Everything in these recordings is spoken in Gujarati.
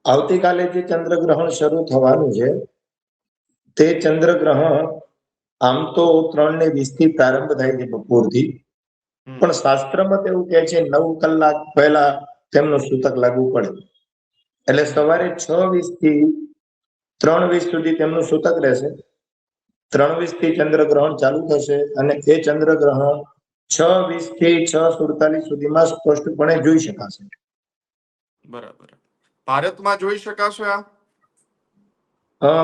આવતીકાલે જે ચંદ્રગ્રહણ શરૂ થવાનું છે તે ચંદ્રગ્રહણ આમ તો 3:20 થી પ્રારંભ થાય છે બપોરથી, પણ શાસ્ત્રમાં તો એવું કહે છે 9 કલાક પહેલા તેમનું સૂતક લાગુ પડે. એટલે સવારે 6:20 થી 3:20 સુધી તેમનું સૂતક રહેશે. 3:20 થી ચંદ્રગ્રહણ ચાલુ થશે અને એ ચંદ્રગ્રહણ 6:20 થી 6:47 સુધીમાં સ્પષ્ટપણે જોઈ શકાશે. બરાબર. ભારતમાં જોઈ શકાશે આ?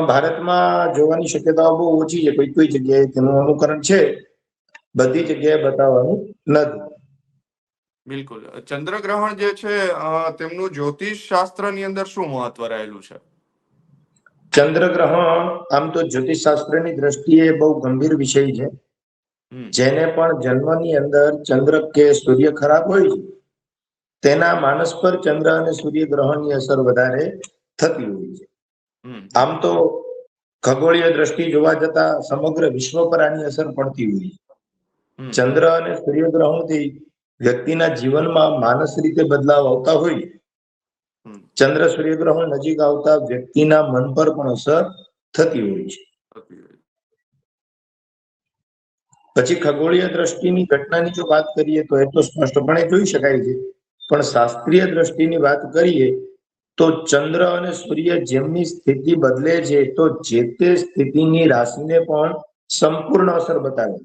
ભારતમાં જોવાની શક્યતાઓ બહુ ઓછી છે. કોઈ કોઈ જગ્યાએ તેનું અનુકરણ છે, બધી જગ્યાએ બતાવવાનું નથી. બિલકુલ. ચંદ્રગ્રહણ જે છે તેમનું જ્યોતિષ શાસ્ત્ર ની અંદર શું મહત્વ રહેલું છે? ચંદ્રગ્રહણ આમ તો જ્યોતિષ શાસ્ત્રની દ્રષ્ટિએ બહુ ગંભીર વિષય છે. જેને પણ જન્મની અંદર ચંદ્ર કે સૂર્ય ખરાબ હોય છે તેના માનસ પર ચંદ્ર અને સૂર્ય ગ્રહણની અસર વધારે થતી હોય છે. આમ તો ખગોળીય દ્રષ્ટિ જોવા જતા સમગ્ર વિશ્વ પર આની અસર પડતી હોય છે. ચંદ્ર અને સૂર્ય ગ્રહણથી વ્યક્તિના જીવનમાં માનસ રીતે બદલાવ આવતા હોય. ચંદ્ર સૂર્ય ગ્રહણ નજીક આવતા વ્યક્તિના મન પર પણ અસર થતી હોય છે. પછી ખગોળીય દ્રષ્ટિની ઘટનાની જો વાત કરીએ તો એ તો સ્પષ્ટપણે જોઈ શકાય છે, પણ શાસ્ત્રીય દ્રષ્ટિની વાત કરીએ તો ચંદ્ર અને સૂર્ય જેમની સ્થિતિ બદલે છે તો જે તે સ્થિતિની રાશિને પણ સંપૂર્ણ અસર બતાવે.